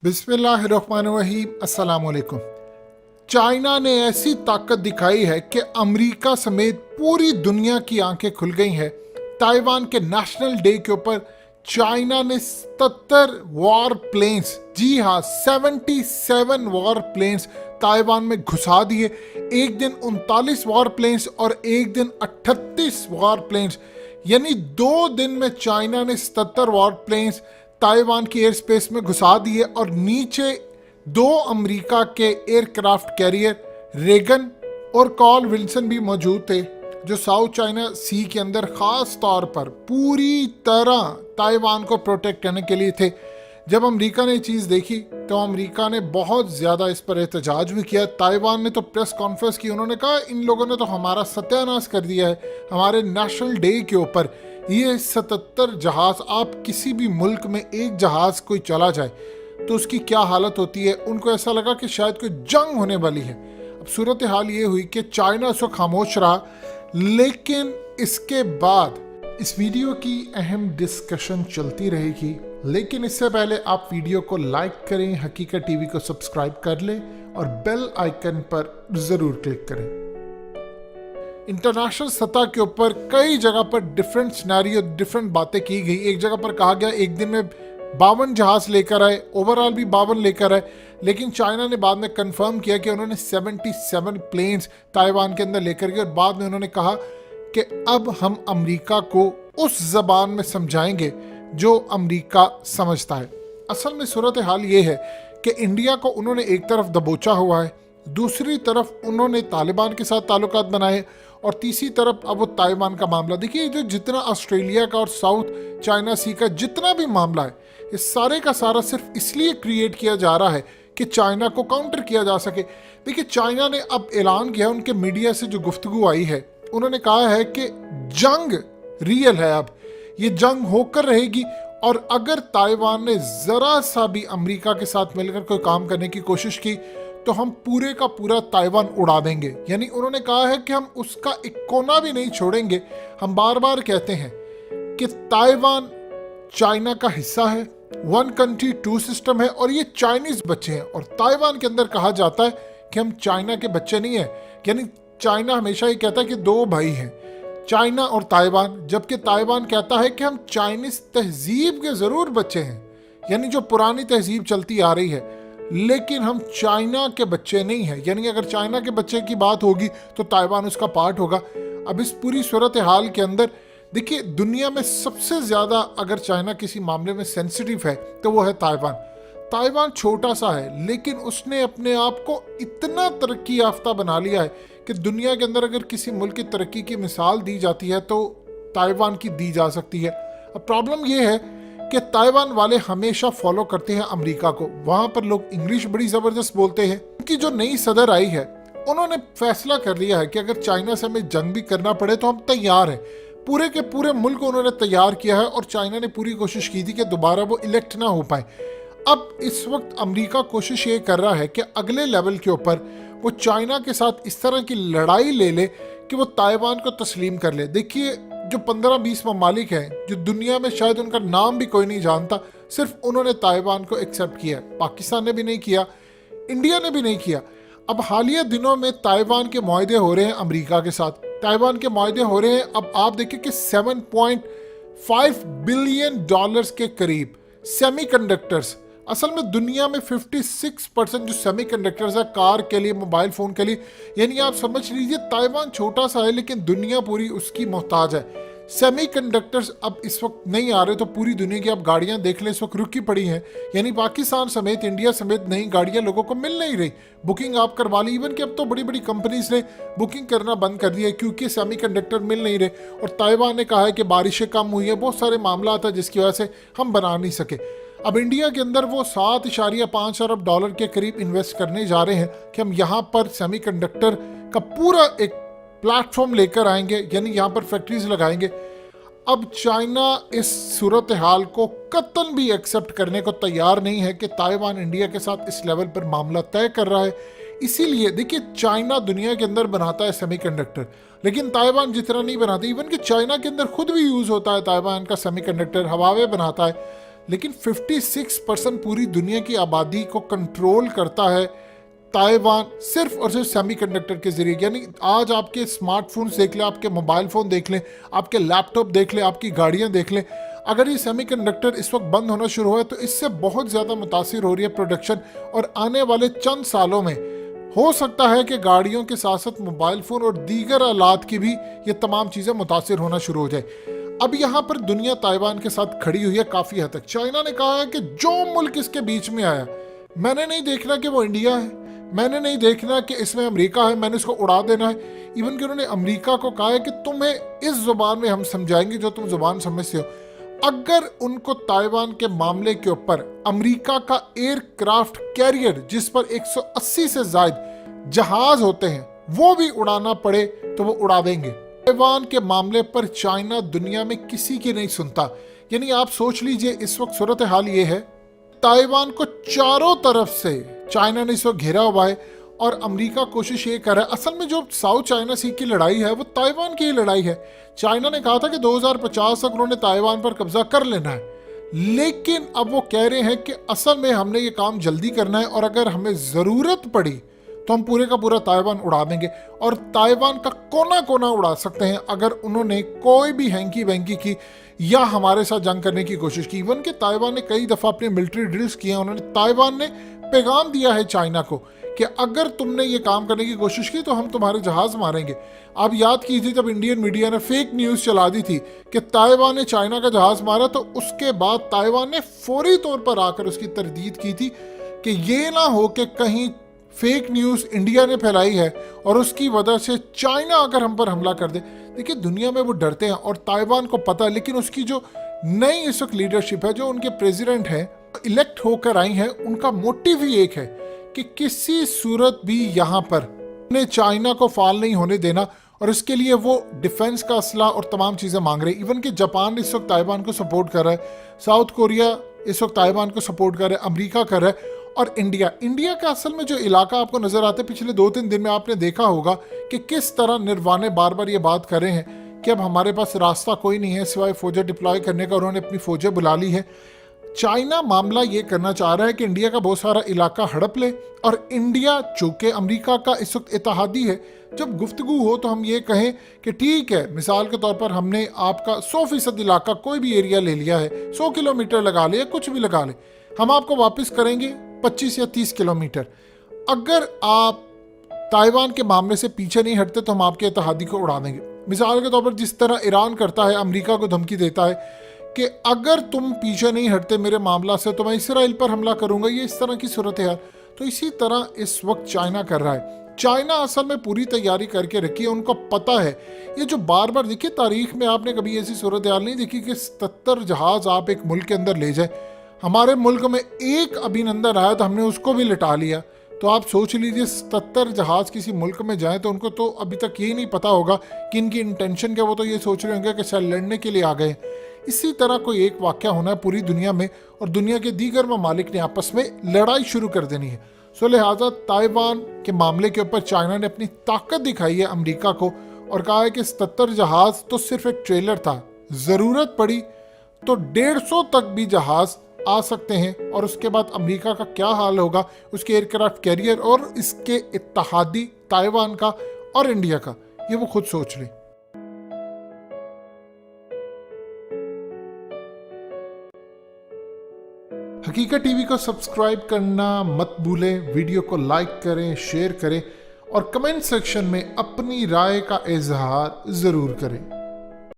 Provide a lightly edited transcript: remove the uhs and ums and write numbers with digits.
बिस्मिल्लाहिर्रहमानिर्रहीम, अस्सलाम वालेकुम। चाइना ने ऐसी ताकत दिखाई है कि अमेरिका समेत पूरी दुनिया की आंखें खुल गई हैं। ताइवान के नेशनल डे के ऊपर चाइना ने 77 वॉर प्लेन्स, जी हाँ 77 वॉर प्लेन्स ताइवान में घुसा दिए। एक दिन 39 वॉर प्लेन्स और एक दिन 38 वॉर प्लेन्स, यानी 2 दिन में चाइना ने 77 वॉर प्लेन्स ताइवान की एयर स्पेस में घुसा दिए। और नीचे 2 अमेरिका के एयरक्राफ्ट कैरियर रेगन और कॉल विल्सन भी मौजूद थे, जो साउथ चाइना सी के अंदर खास तौर पर पूरी तरह ताइवान को प्रोटेक्ट करने के लिए थे। जब अमेरिका ने ये चीज़ देखी तो अमेरिका ने बहुत ज़्यादा इस पर एहतजाज भी किया। ताइवान ने तो प्रेस कॉन्फ्रेंस की, उन्होंने कहा इन लोगों ने तो हमारा सत्यानाश कर दिया है। हमारे नेशनल डे के ऊपर ये 77 जहाज, आप किसी भी मुल्क में एक जहाज कोई चला जाए तो उसकी क्या हालत होती है। उनको ऐसा लगा कि शायद कोई जंग होने वाली है। अब सूरत हाल ये हुई कि चाइना उसको खामोश रहा, लेकिन इसके बाद इस वीडियो की अहम डिस्कशन चलती रहेगी। लेकिन इससे पहले आप वीडियो को लाइक करें, हकीकत टीवी को सब्सक्राइब कर लें और बेल आइकन पर ज़रूर क्लिक करें। इंटरनेशनल सतह के ऊपर कई जगह पर डिफरेंट सिनेरियो, डिफरेंट बातें की गई। एक जगह पर कहा गया एक दिन में 52 जहाज लेकर आए, ओवरऑल भी 52 लेकर आए, लेकिन चाइना ने बाद में कंफर्म किया कि उन्होंने 77 प्लेन्स ताइवान के अंदर लेकर गए। और बाद में उन्होंने कहा कि अब हम अमेरिका को उस जबान में समझाएंगे जो अमेरिका समझता है। असल में सूरत हाल ये है कि इंडिया को उन्होंने एक तरफ दबोचा हुआ है, दूसरी तरफ उन्होंने तालिबान के साथ ताल्लुकात बनाए, और तीसरी तरफ अब वो ताइवान का मामला। देखिए, जो जितना ऑस्ट्रेलिया का और साउथ चाइना सी का जितना भी मामला है, इस सारे का सारा सिर्फ इसलिए क्रिएट किया जा रहा है कि चाइना को काउंटर किया जा सके। देखिए, चाइना ने अब ऐलान किया, उनके मीडिया से जो गुफ्तगू आई है, उन्होंने कहा है कि जंग रियल है, अब ये जंग होकर रहेगी। और अगर ताइवान ने जरा सा भी अमेरिका के साथ मिलकर कोई काम करने की कोशिश की तो हम पूरे का पूरा ताइवान उड़ा देंगे। यानी उन्होंने कहा है कि हम उसका एक कोना भी नहीं छोड़ेंगे। हम बार बार कहते हैं कि ताइवान चाइना का हिस्सा है, 1 कंट्री 2 सिस्टम है, और ये चाइनीज बच्चे हैं। और ताइवान के अंदर कहा जाता है कि हम चाइना के बच्चे नहीं हैं। यानी चाइना हमेशा ये कहता है कि 2 भाई हैं, चाइना और ताइवान, जबकि ताइवान कहता है कि हम चाइनीज तहजीब के जरूर बच्चे हैं, यानी जो पुरानी तहजीब चलती आ रही है, लेकिन हम चाइना के बच्चे नहीं हैं। यानी अगर चाइना के बच्चे की बात होगी तो ताइवान उसका पार्ट होगा। अब इस पूरी सूरत हाल के अंदर देखिए, दुनिया में सबसे ज़्यादा अगर चाइना किसी मामले में सेंसिटिव है तो वो है ताइवान। ताइवान छोटा सा है, लेकिन उसने अपने आप को इतना तरक्की याफ्ता बना लिया है कि दुनिया के अंदर अगर किसी मुल्क की तरक्की की मिसाल दी जाती है तो ताइवान की दी जा सकती है। अब प्रॉब्लम ये है कि ताइवान वाले हमेशा फॉलो करते हैं अमेरिका को। वहाँ पर लोग इंग्लिश बड़ी ज़बरदस्त बोलते हैं। उनकी जो नई सदर आई है, उन्होंने फैसला कर लिया है कि अगर चाइना से हमें जंग भी करना पड़े तो हम तैयार हैं। पूरे के पूरे मुल्क को उन्होंने तैयार किया है, और चाइना ने पूरी कोशिश की थी कि दोबारा वो इलेक्ट ना हो पाए। अब इस वक्त अमेरिका कोशिश ये कर रहा है कि अगले लेवल के ऊपर वो चाइना के साथ इस तरह की लड़ाई ले ले कि वो ताइवान को तस्लीम कर ले। देखिए, जो 15-20 ममालिक हैं जो दुनिया में शायद उनका नाम भी कोई नहीं जानता, सिर्फ उन्होंने ताइवान को एक्सेप्ट किया है। पाकिस्तान ने भी नहीं किया, इंडिया ने भी नहीं किया। अब हालिया दिनों में ताइवान के मुआहदे हो रहे हैं अमेरिका के साथ, ताइवान के मुआहदे हो रहे हैं। अब आप देखिए कि $7.5 बिलियन के करीब सेमीकंडक्टर्स, असल में दुनिया में 56% जो सेमीकंडक्टर्स है कार के लिए, मोबाइल फ़ोन के लिए, यानी आप समझ लीजिए ताइवान छोटा सा है लेकिन दुनिया पूरी उसकी मोहताज है। सेमीकंडक्टर्स अब इस वक्त नहीं आ रहे, तो पूरी दुनिया की आप गाड़ियां देख लें, इस वक्त रुकी पड़ी हैं। यानी पाकिस्तान समेत, इंडिया समेत नई गाड़ियां लोगों को मिल नहीं रही। बुकिंग आप करवा ली, इवन कि अब तो बड़ी बड़ी कंपनीज ने बुकिंग करना बंद कर दिया है क्योंकि सेमीकंडक्टर मिल नहीं रहे। और ताइवान ने कहा है कि बारिशें कम हुई हैं, बहुत सारे मामला था जिसकी वजह से हम बना नहीं सके। अब इंडिया के अंदर वो $7.5 अरब के करीब इन्वेस्ट करने जा रहे हैं कि हम यहाँ पर सेमीकंडक्टर का पूरा एक प्लेटफॉर्म लेकर आएंगे, यानी यहाँ पर फैक्ट्रीज लगाएंगे। अब चाइना इस सूरत हाल को कतई भी एक्सेप्ट करने को तैयार नहीं है कि ताइवान इंडिया के साथ इस लेवल पर मामला तय कर रहा है। इसीलिए देखिए, चाइना दुनिया के अंदर बनाता है सेमीकंडक्टर, लेकिन ताइवान जितना नहीं बनाती। इवन कि चाइना के अंदर खुद भी यूज़ होता है ताइवान का सेमीकंडक्टर, हवावे बनाता है। लेकिन 56% पूरी दुनिया की आबादी को कंट्रोल करता है ताइवान, सिर्फ और सिर्फ सेमीकंडक्टर के जरिए। यानी आज आपके स्मार्टफोन्स देख लें, आपके मोबाइल फ़ोन देख लें, आपके लैपटॉप देख लें, आपकी गाड़ियां देख लें, अगर ये सेमीकंडक्टर इस वक्त बंद होना शुरू हुआ है तो इससे बहुत ज़्यादा मुतासिर हो रही है प्रोडक्शन। और आने वाले चंद सालों में हो सकता है कि गाड़ियों के साथ साथ मोबाइल फ़ोन और दीगर आलात की भी ये तमाम चीज़ें मुतासिर होना शुरू हो जाए। अब यहाँ पर दुनिया ताइवान के साथ खड़ी हुई है काफ़ी हद तक। चाइना ने कहा है कि जो मुल्क इसके बीच में आया, मैंने नहीं देखना कि वो इंडिया है, मैंने नहीं देखना कि इसमें अमेरिका है, मैंने इसको उड़ा देना है। इवन कि उन्होंने अमेरिका को कहा है कि तुम्हें इस जुबान में हम समझाएंगे जो तुम जुबान समझते हो। अगर उनको ताइवान के मामले के ऊपर अमेरिका का एयरक्राफ्ट कैरियर, जिस पर 180 से ज्यादा जहाज होते हैं, वो भी उड़ाना पड़े तो वो उड़ा देंगे। ताइवान के मामले पर चाइना दुनिया में किसी की नहीं सुनता। यानी आप सोच लीजिए इस वक्त सूरत हाल ये है, ताइवान को चारों तरफ से चाइना ने इस वक्त घेरा हुआ है और अमेरिका कोशिश ये कर रहा है। असल में जो साउथ चाइना सी की लड़ाई है वो ताइवान की ही लड़ाई है। चाइना ने कहा था कि 2050 तक उन्होंने ताइवान पर कब्जा कर लेना है, लेकिन अब वो कह रहे हैं कि असल में हमने ये काम जल्दी करना है और अगर हमें ज़रूरत पड़ी तो हम पूरे का पूरा ताइवान उड़ा देंगे और ताइवान का कोना कोना उड़ा सकते हैं अगर उन्होंने कोई भी हैंकी वैंकी की या हमारे साथ जंग करने की कोशिश की। इवन कि ताइवान ने कई दफ़ा अपने मिलिट्री ड्रिल्स किए हैं। उन्होंने ताइवान ने पैगाम दिया है चाइना को कि अगर तुमने ये काम करने की कोशिश की तो हम तुम्हारे जहाज मारेंगे। आप याद कीजिए जब इंडियन मीडिया ने फेक न्यूज़ चला दी थी कि ताइवान ने चाइना का जहाज मारा, तो उसके बाद ताइवान ने फौरी तौर पर आकर उसकी तरदीद की थी कि ये ना हो कि कहीं फेक न्यूज़ इंडिया ने फैलाई है और उसकी वजह से चाइना अगर हम पर हमला कर दे। देखिए दुनिया में वो डरते हैं और ताइवान को पता है, लेकिन उसकी जो नई इस वक्त लीडरशिप है, जो उनके प्रेसिडेंट हैं इलेक्ट होकर आई हैं, उनका मोटिव ही एक है कि किसी सूरत भी यहाँ पर उन्हें चाइना को फाल नहीं होने देना और इसके लिए वो डिफेंस का असला और तमाम चीज़ें मांग रहे हैं। इवन कि जापान इस वक्त ताइवान को सपोर्ट कर रहा है, साउथ कोरिया इस वक्त ताइवान को सपोर्ट कर रहा है, अमेरिका कर रहा है और इंडिया का असल में जो इलाका आपको नजर आता है, पिछले 2-3 दिन में आपने देखा होगा कि किस तरह निर्वाणे बार बार ये बात कर रहे हैं कि अब हमारे पास रास्ता कोई नहीं है सिवाय फौजें डिप्लॉय करने का। उन्होंने अपनी फौजें बुला ली है। चाइना मामला ये करना चाह रहा है कि इंडिया का बहुत सारा इलाका हड़प ले और इंडिया चूंकि अमेरिका का इस वक्त इत्तेहादी है, जब गुफ्तगू हो तो हम ये कहें कि ठीक है, मिसाल के तौर पर हमने आपका 100% इलाका कोई भी एरिया ले लिया है, 100 किलोमीटर लगा ले या कुछ भी लगा ले, हम आपको वापस करेंगे 25 या 30 किलोमीटर। अगर आप ताइवान के मामले से पीछे नहीं हटते तो हम आपके इत्तेहादी को उड़ा देंगे। मिसाल के तौर पर जिस तरह ईरान करता है, अमेरिका को धमकी देता है कि अगर तुम पीछे नहीं हटते मेरे मामला से तो मैं इसराइल पर हमला करूंगा, ये इस तरह की सूरत है। तो इसी तरह इस वक्त चाइना कर रहा है। चाइना असल में पूरी तैयारी करके रखी है, उनको पता है। ये जो बार बार देखिए तारीख में आपने कभी ऐसी सूरत हाल नहीं देखी कि 77 जहाज आप एक मुल्क के अंदर ले जाए। हमारे मुल्क में एक अभिनंदन आया तो हमने उसको भी लिटा लिया। तो आप सोच लीजिए 77 जहाज किसी मुल्क में जाएं तो उनको तो अभी तक ये नहीं पता होगा कि इनकी इंटेंशन क्या। वो तो ये सोच रहे होंगे कि शायद लड़ने के लिए आ गए। इसी तरह कोई एक वाक़या होना है पूरी दुनिया में और दुनिया के दीगर ममालिक ने आपस में लड़ाई शुरू कर देनी है। सो लिहाजा ताइवान के मामले के ऊपर चाइना ने अपनी ताकत दिखाई है अमेरिका को और कहा है कि 77 जहाज तो सिर्फ एक ट्रेलर था, ज़रूरत पड़ी तो 150 तक भी जहाज आ सकते हैं। और उसके बाद अमेरिका का क्या हाल होगा, उसके एयरक्राफ्ट कैरियर और इसके इत्तेहादी ताइवान का और इंडिया का, ये वो खुद सोच लें। हकीकत टीवी को सब्सक्राइब करना मत भूलें, वीडियो को लाइक करें, शेयर करें और कमेंट सेक्शन में अपनी राय का इजहार ज़रूर करें।